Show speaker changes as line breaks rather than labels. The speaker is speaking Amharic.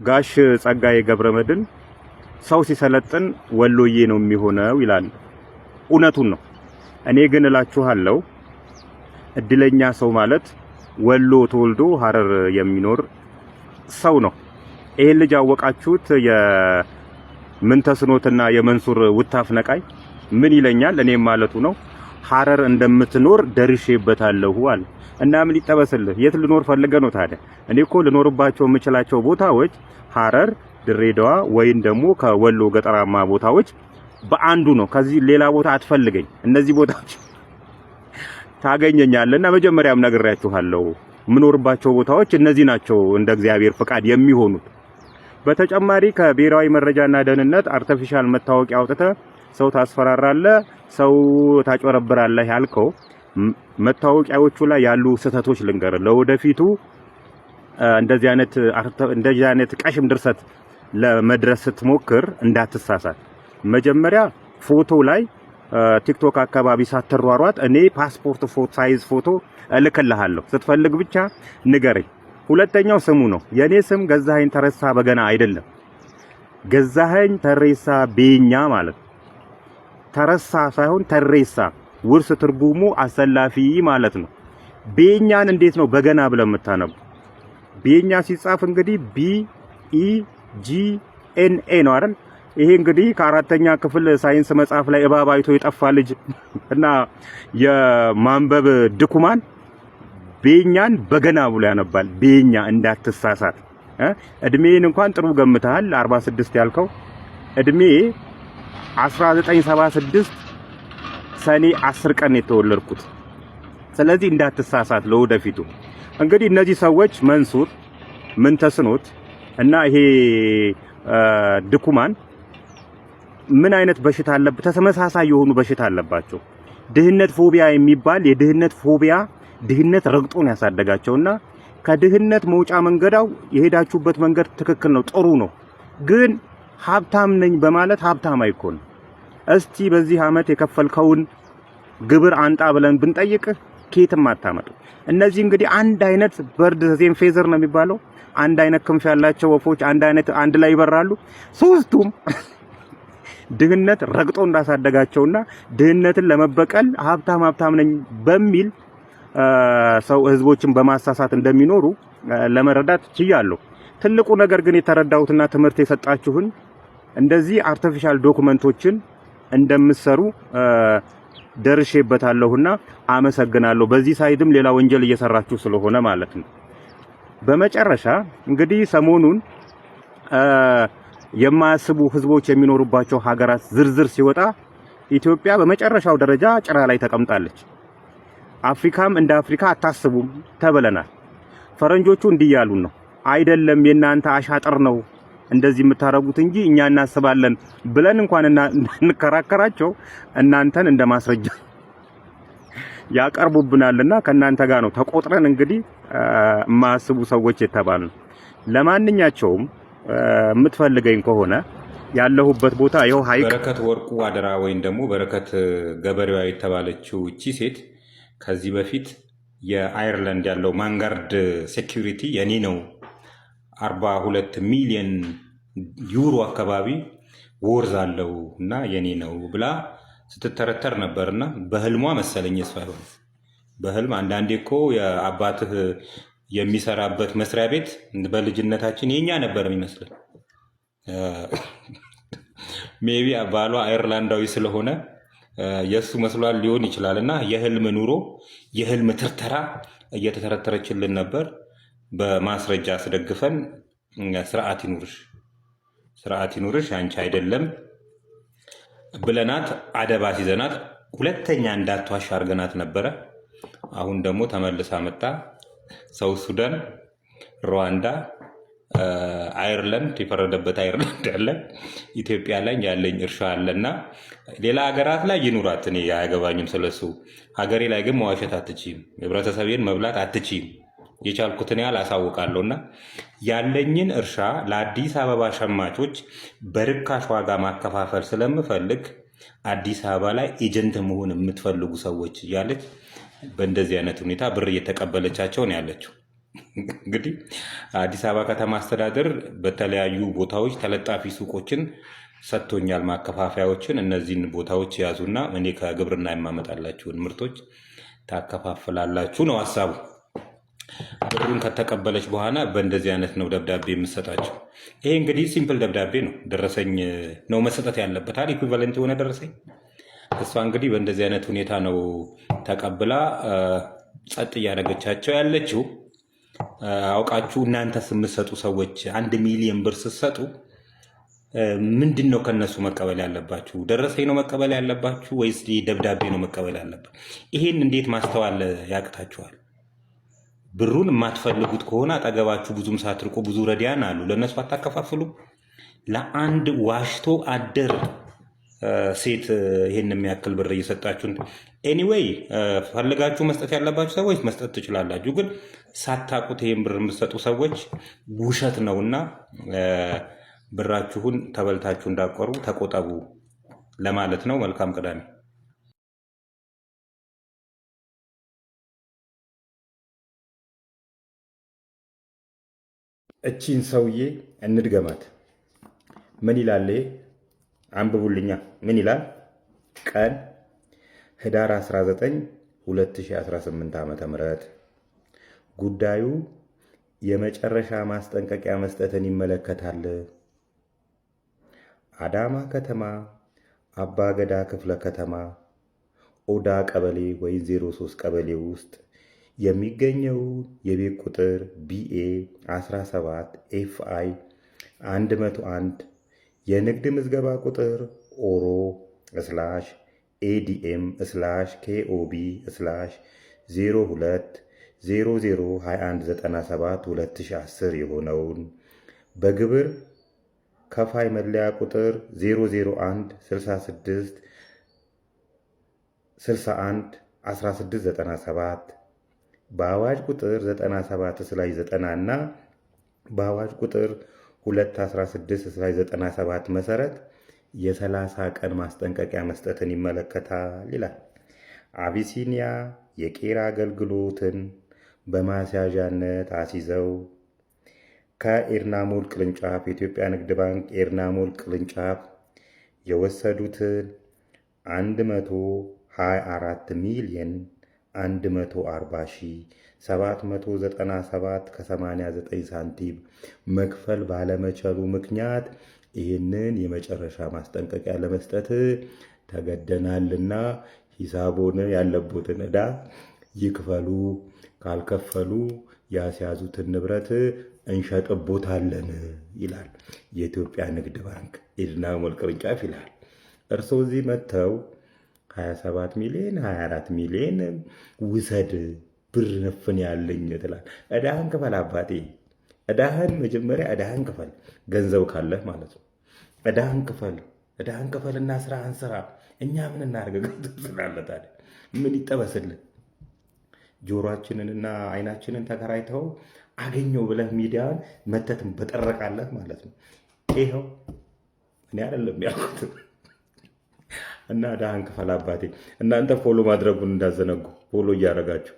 ጋሽ ጸጋዬ ገብረመድህን ሰው ሲሰለጥን ወሎዬ ነው የሚሆነው ይላል። እውነቱን ነው። እኔ ግን እላችኋለሁ እድለኛ ሰው ማለት ወሎ ተወልዶ ሐረር የሚኖር ሰው ነው። ይሄን ልጅ አወቃችሁት? የምንተስኖትና የመንሱር ውታፍ ነቃይ ምን ይለኛል? እኔም ማለቱ ነው ሐረር እንደምትኖር ደርሼበታለሁ አለ። እና ምን ይጠበስልህ? የት ልኖር ፈልገ ነው ታዲያ? እኔ እኮ ልኖርባቸው የምችላቸው ቦታዎች ሐረር፣ ድሬዳዋ ወይም ደግሞ ከወሎ ገጠራማ ቦታዎች በአንዱ ነው። ከዚህ ሌላ ቦታ አትፈልገኝ። እነዚህ ቦታዎች ታገኘኛለና መጀመሪያም ነግሬያችኋለሁ። የምኖርባቸው ቦታዎች እነዚህ ናቸው እንደ እግዚአብሔር ፍቃድ የሚሆኑት። በተጨማሪ ከብሔራዊ መረጃና ደህንነት አርቲፊሻል መታወቂያ አውጥተህ ሰው ታስፈራራለህ፣ ሰው ታጭበረብራለህ ያልከው መታወቂያዎቹ ላይ ያሉ ስህተቶች ልንገር። ለወደፊቱ እንደዚህ አይነት ቀሽም ድርሰት ለመድረስ ስትሞክር እንዳትሳሳት። መጀመሪያ ፎቶ ላይ ቲክቶክ አካባቢ ሳትሯሯጥ እኔ ፓስፖርት ሳይዝ ፎቶ እልክልሃለሁ፣ ስትፈልግ ብቻ ንገረኝ። ሁለተኛው ስሙ ነው። የኔ ስም ገዛኸኝ ተረሳ በገና አይደለም። ገዛኸኝ ተሬሳ ቤኛ ማለት ተረሳ ሳይሆን ተሬሳ፣ ውርስ ትርጉሙ አሰላፊ ማለት ነው። ቤኛን እንዴት ነው በገና ብለን የምታነቡ? ቤኛ ሲጻፍ እንግዲህ BEGNA ነው አይደል? ይሄ እንግዲህ ከአራተኛ ክፍል ሳይንስ መጽሐፍ ላይ እባብ አይቶ የጠፋ ልጅ እና የማንበብ ድኩማን ቤኛን በገና ብሎ ያነባል። ቤኛ እንዳትሳሳት። እድሜን እንኳን ጥሩ ገምተሃል። 46 ያልከው እድሜ 1976 ሰኔ 10 ቀን የተወለድኩት። ስለዚህ እንዳትሳሳት ለወደፊቱ። እንግዲህ እነዚህ ሰዎች መንሱር፣ ምንተስኖት እና ይሄ ድኩማን ምን አይነት በሽታ አለበት? ተመሳሳይ የሆኑ በሽታ አለባቸው። ድህነት ፎቢያ የሚባል የድህነት ፎቢያ ድህነት ረግጦን ያሳደጋቸውና ከድህነት መውጫ መንገዳው የሄዳችሁበት መንገድ ትክክል ነው፣ ጥሩ ነው። ግን ሀብታም ነኝ በማለት ሀብታም አይኮን። እስቲ በዚህ አመት የከፈልከውን ግብር አንጣ ብለን ብንጠይቅህ ኬትም አታመጡ። እነዚህ እንግዲህ አንድ አይነት በርድ ዜም ፌዘር ነው የሚባለው። አንድ አይነት ክንፍ ያላቸው ወፎች አንድ ላይ ይበራሉ። ሶስቱም ድህነት ረግጦ እንዳሳደጋቸውና ድህነትን ለመበቀል ሀብታም ነኝ በሚል ሰው ህዝቦችን በማሳሳት እንደሚኖሩ ለመረዳት ችያለሁ። ትልቁ ነገር ግን የተረዳሁትና ትምህርት የሰጣችሁን እንደዚህ አርቲፊሻል ዶክመንቶችን እንደምትሰሩ ደርሼበታለሁና አመሰግናለሁ። በዚህ ሳይድም ሌላ ወንጀል እየሰራችሁ ስለሆነ ማለት ነው። በመጨረሻ እንግዲህ ሰሞኑን የማያስቡ ህዝቦች የሚኖሩባቸው ሀገራት ዝርዝር ሲወጣ ኢትዮጵያ በመጨረሻው ደረጃ ጭራ ላይ ተቀምጣለች። አፍሪካም እንደ አፍሪካ አታስቡም ተብለናል። ፈረንጆቹ እንዲህ ያሉን ነው፣ አይደለም የናንተ አሻጥር ነው እንደዚህ የምታረጉት እንጂ እኛ እናስባለን ብለን እንኳን እንከራከራቸው እናንተን እንደማስረጃ ያቀርቡብናልና ከናንተ ጋር ነው ተቆጥረን እንግዲህ የማያስቡ ሰዎች የተባልን። ለማንኛቸውም የምትፈልገኝ ከሆነ ያለሁበት ቦታ ይኸው ሀይቅ።
በረከት ወርቁ አደራ ወይም ደግሞ በረከት ገበሬዋ የተባለችው እቺ ሴት ከዚህ በፊት የአየርላንድ ያለው ማንጋርድ ሴኩሪቲ የኔ ነው 42 ሚሊዮን ዩሮ አካባቢ ወርዝ አለው እና የኔ ነው ብላ ስትተረተር ነበርና በህልሟ መሰለኝ እሷ ይሆን በህልም አንዳንዴ እኮ የአባትህ የሚሰራበት መስሪያ ቤት በልጅነታችን የኛ ነበር የሚመስለን። ሜቢ ባሏ አየርላንዳዊ ስለሆነ የሱ መስሏል ሊሆን ይችላል። እና የህልም ኑሮ የህልም ትርተራ እየተተረተረችልን ነበር። በማስረጃ አስደግፈን ስርዓት ይኑርሽ አንቺ አይደለም ብለናት አደባ ሲዘናት ሁለተኛ እንዳትዋሽ አድርገናት ነበረ። አሁን ደግሞ ተመልሳ መጣ። ሳውዝ ሱዳን፣ ሩዋንዳ፣ አየርላንድ የፈረደበት አየርላንድ አለ፣ ኢትዮጵያ ላይ ያለኝ እርሻ አለና ሌላ ሀገራት ላይ ይኑራት፣ እኔ አያገባኝም ስለሱ። ሀገሬ ላይ ግን መዋሸት አትችይም፣ ህብረተሰቤን መብላት አትችይም። የቻልኩትን ያህል አሳውቃለሁና ያለኝን እርሻ ለአዲስ አበባ ሸማቾች በርካሽ ዋጋ ማከፋፈል ስለምፈልግ አዲስ አበባ ላይ ኤጀንት መሆን የምትፈልጉ ሰዎች እያለች በእንደዚህ አይነት ሁኔታ ብር እየተቀበለቻቸው ነው ያለችው። እንግዲህ አዲስ አበባ ከተማ አስተዳደር በተለያዩ ቦታዎች ተለጣፊ ሱቆችን ሰጥቶኛል፣ ማከፋፈያዎችን። እነዚህን ቦታዎች ያዙና እኔ ከግብርና የማመጣላችሁን ምርቶች ታከፋፍላላችሁ ነው ሀሳቡ። ብሩን ከተቀበለች በኋላ በእንደዚህ አይነት ነው ደብዳቤ የምሰጣቸው። ይሄ እንግዲህ ሲምፕል ደብዳቤ ነው፣ ደረሰኝ ነው መሰጠት ያለበት አይደል? ኢኩቫለንት የሆነ ደረሰኝ። እሷ እንግዲህ በእንደዚህ አይነት ሁኔታ ነው ተቀብላ ጸጥ እያደረገቻቸው ያለችው። አውቃችሁ እናንተስ የምትሰጡ ሰዎች 1 ሚሊዮን ብር ስትሰጡ ምንድን ነው ከነሱ መቀበል ያለባችሁ? ደረሰኝ ነው መቀበል ያለባችሁ ወይስ ደብዳቤ ነው መቀበል ያለባችሁ? ይሄን እንዴት ማስተዋል ያቅታችኋል? ብሩን የማትፈልጉት ከሆነ አጠገባችሁ ብዙም ሳትርቁ ብዙ ረዲያን አሉ፣ ለእነሱ አታከፋፍሉ? ለአንድ ዋሽቶ አደር ሴት ይሄን የሚያክል ብር እየሰጣችሁ፣ ኤኒዌይ ፈልጋችሁ መስጠት ያለባችሁ ሰዎች መስጠት ትችላላችሁ። ግን ሳታቁት ይሄን ብር የምትሰጡ ሰዎች ውሸት ነውና ብራችሁን ተበልታችሁ እንዳቆሩ ተቆጠቡ ለማለት ነው። መልካም ቅዳሜ።
እቺን ሰውዬ እንድገማት። ምን ይላል? አንብቡልኛ። ምን ይላል? ቀን ህዳር 19 2018 ዓ.ም ጉዳዩ የመጨረሻ ማስጠንቀቂያ መስጠትን ይመለከታል። አዳማ ከተማ አባገዳ ክፍለ ከተማ ኦዳ ቀበሌ ወይም 03 ቀበሌ ውስጥ የሚገኘው የቤት ቁጥር BA 17 FI 101 የንግድ ምዝገባ ቁጥር ኦሮ ADM KOB 02 002197 2010 የሆነውን በግብር ከፋይ መለያ ቁጥር 001 66 61 1697 በአዋጅ ቁጥር 97/90 እና በአዋጅ ቁጥር 216/97 መሰረት የ30 ቀን ማስጠንቀቂያ መስጠትን ይመለከታል ይላል። አቢሲኒያ የቄራ አገልግሎትን በማስያዣነት አስይዘው ከኤርናሞል ቅርንጫፍ የኢትዮጵያ ንግድ ባንክ ኤርናሞል ቅርንጫፍ የወሰዱትን 124 ሚሊዮን 140,797 ከ89 ሳንቲም መክፈል ባለመቻሉ ምክንያት ይህንን የመጨረሻ ማስጠንቀቂያ ለመስጠት ተገደናልና ሂሳቡን ያለቦትን ዕዳ ይክፈሉ፣ ካልከፈሉ ያስያዙትን ንብረት እንሸጥቦታለን ይላል የኢትዮጵያ ንግድ ባንክ ኤርናሞል ቅርንጫፍ ይላል። እርስዎ እዚህ መጥተው 27 ሚሊዮን 24 ሚሊዮን ውሰድ ብር ነፍን ያለኝ ትላል። ዕዳህን ክፈል አባቴ፣ ዕዳህን መጀመሪያ ዕዳህን ክፈል፣ ገንዘብ ካለህ ማለት ነው። ዕዳህን ክፈልና ስራህን ስራ። እኛ ምን እናደርግ? ገንዘብ ስላለታል ምን ይጠበስልን? ጆሮአችንንና አይናችንን ተከራይተው አገኘው ብለህ ሚዲያን መተትን በጠረቃለህ ማለት ነው። ይኸው እኔ አይደለም ያልኩት። እና ዕዳህን ክፈል አባቴ። እናንተ ፎሎ ማድረጉን እንዳዘነጉ ፎሎ እያደረጋችሁ